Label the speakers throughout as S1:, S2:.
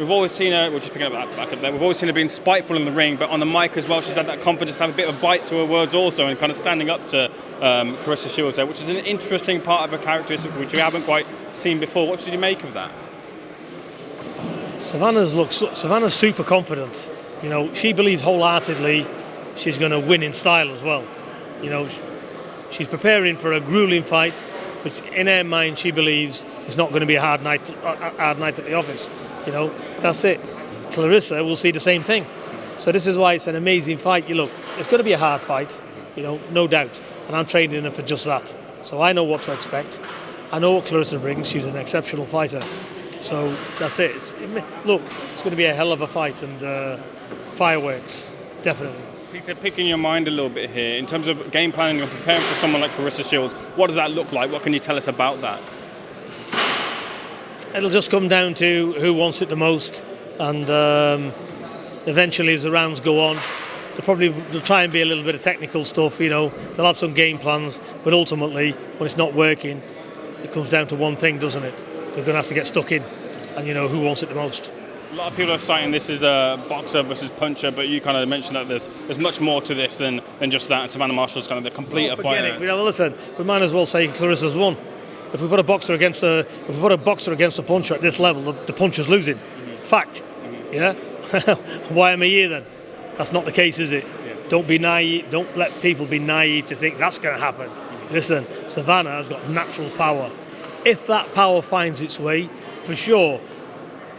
S1: we've always seen her, we're just picking up that back up there, we've always seen her being spiteful in the ring, but on the mic as well, she's had that confidence to have a bit of a bite to her words also, and kind of standing up to Claressa Shields there, which is an interesting part of her characteristic, which we haven't quite seen before. What did you make of that?
S2: Savannah's super confident. She believes wholeheartedly she's going to win in style as well. She's preparing for a grueling fight, which in her mind she believes is not going to be a hard night at the office. That's it. Claressa will see the same thing. So this is why it's an amazing fight. It's going to be a hard fight, no doubt. And I'm training her for just that. So I know what to expect. I know what Claressa brings. She's an exceptional fighter. So that's it. It's going to be a hell of a fight and fireworks, definitely.
S1: Peter, picking your mind a little bit here, in terms of game planning and preparing for someone like Claressa Shields, what does that look like? What can you tell us about that?
S2: It'll just come down to who wants it the most, and eventually as the rounds go on, they'll try and be a little bit of technical stuff, they'll have some game plans, but ultimately, when it's not working, it comes down to one thing, doesn't it? They're going to have to get stuck in, and who wants it the most.
S1: A lot of people are citing this as a boxer versus puncher, but you kind of mentioned that there's much more to this than just that, and Savannah Marshall's kind of the complete fighter.
S2: Listen, we might as well say Claressa's won. If we put a boxer against a puncher at this level, the puncher's losing. Mm-hmm. Fact. Mm-hmm. Yeah. Why am I here then? That's not the case, is it? Yeah. Don't be naive. Don't let people be naive to think that's going to happen. Mm-hmm. Listen, Savannah has got natural power. If that power finds its way, for sure,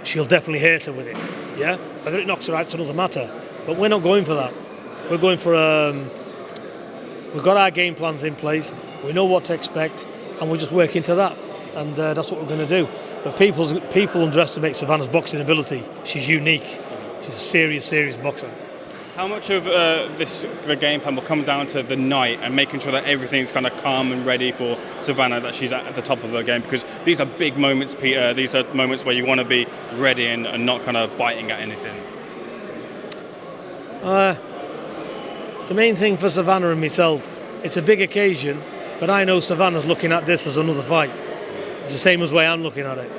S2: she'll definitely hurt her with it. Yeah. Whether it knocks her out's another matter. But we're not going for that. We're going for we've got our game plans in place. We know what to expect. And we'll just work into that, and that's what we're going to do. But people underestimate Savannah's boxing ability. She's unique. She's a serious boxer.
S1: How much of the game plan will come down to the night and making sure that everything's kind of calm and ready for Savannah, that she's at the top of her game? Because these are big moments, Peter. These are moments where you want to be ready and not kind of biting at anything.
S2: The main thing for Savannah and myself, it's a big occasion. But I know Savannah's looking at this as another fight. It's the same as way I'm looking at it.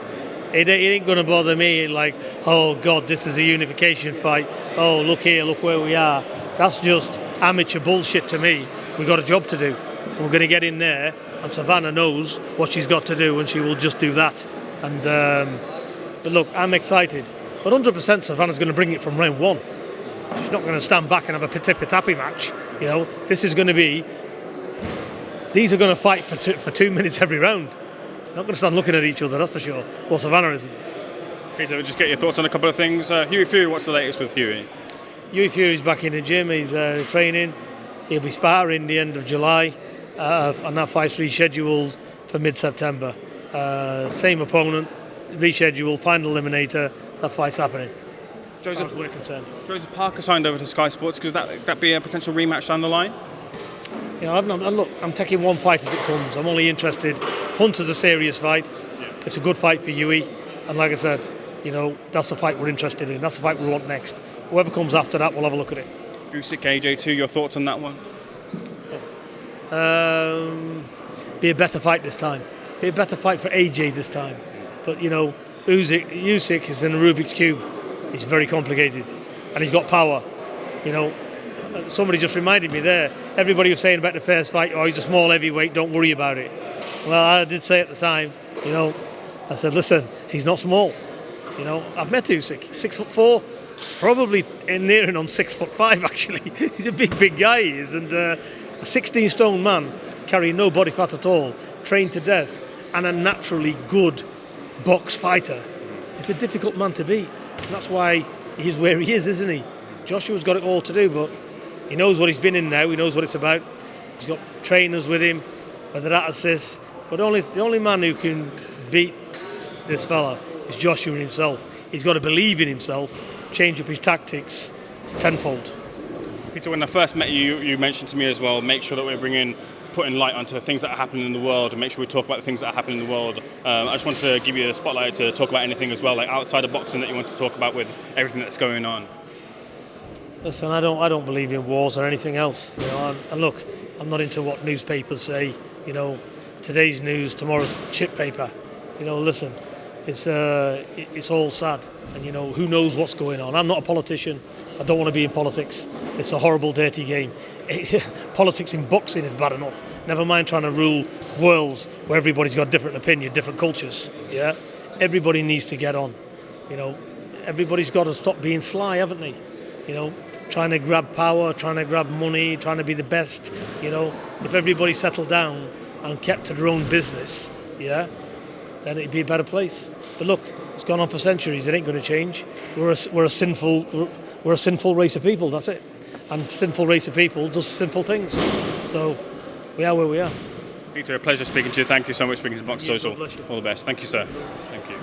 S2: It ain't going to bother me like, oh God, this is a unification fight. Oh, look here, look where we are. That's just amateur bullshit to me. We've got a job to do. We're going to get in there, and Savannah knows what she's got to do, and she will just do that. And but look, I'm excited. But 100% Savannah's going to bring it from round one. She's not going to stand back and have a tippy-tappy match. This is going to be. These are going to fight for 2 minutes every round. Not going to stand looking at each other, that's for sure. Well, Savannah isn't.
S1: Peter, we'll just get your thoughts on a couple of things. Hughie Fury, what's the latest with Hughie?
S2: Hughie Fury's back in the gym. He's training. He'll be sparring the end of July, and that fight's rescheduled for mid-September. Same opponent, rescheduled, final eliminator. That fight's happening.
S1: Joseph,
S2: as far as we're concerned.
S1: Joseph Parker signed over to Sky Sports. Could that be a potential rematch down the line?
S2: I'm taking one fight as it comes. I'm only interested. Hunter's a serious fight. Yeah. It's a good fight for Hughie. And like I said, that's the fight we're interested in. That's the fight we want next. Whoever comes after that, we'll have a look at it.
S1: Usyk, AJ2, your thoughts on that one?
S2: Be a better fight this time. Be a better fight for AJ this time. But, Usyk is in a Rubik's Cube. It's very complicated. And he's got power. Somebody just reminded me there. Everybody was saying about the first fight, oh, he's a small heavyweight, don't worry about it. Well, I did say at the time, I said, listen, he's not small. I've met Usyk, 6'4", probably nearing on 6'5", actually. He's a big guy, he is, and a 16-stone man, carrying no body fat at all, trained to death, and a naturally good box fighter. It's a difficult man to beat. And that's why he's where he is, isn't he? Joshua's got it all to do, but he knows what he's been in now. He knows what it's about. He's got trainers with him, whether that assists. But the only man who can beat this fella is Joshua himself. He's got to believe in himself, change up his tactics tenfold.
S1: Peter, when I first met you, you mentioned to me as well, make sure that we're putting light onto things that are happening in the world and make sure we talk about the things that are happening in the world. I just wanted to give you a spotlight to talk about anything as well, like outside of boxing that you want to talk about with everything that's going on.
S2: Listen, I don't believe in wars or anything else. And look, I'm not into what newspapers say. Today's news, tomorrow's chip paper. Listen, it's all sad, and you know, who knows what's going on. I'm not a politician. I don't want to be in politics. It's a horrible, dirty game. Politics in boxing is bad enough. Never mind trying to rule worlds where everybody's got different opinion, different cultures. Yeah, everybody needs to get on. You know, everybody's got to stop being sly, haven't they? You know, trying to grab power, trying to grab money, trying to be the best. You know, if everybody settled down and kept to their own business, yeah, then it'd be a better place. But look, it's gone on for centuries. It ain't going to change. We're a sinful race of people. That's it. And sinful race of people does sinful things. So we are where we are.
S1: Peter, a pleasure speaking to you. Thank you so much for speaking to Box Social.
S2: God bless you.
S1: All the best. Thank you, sir. Thank you.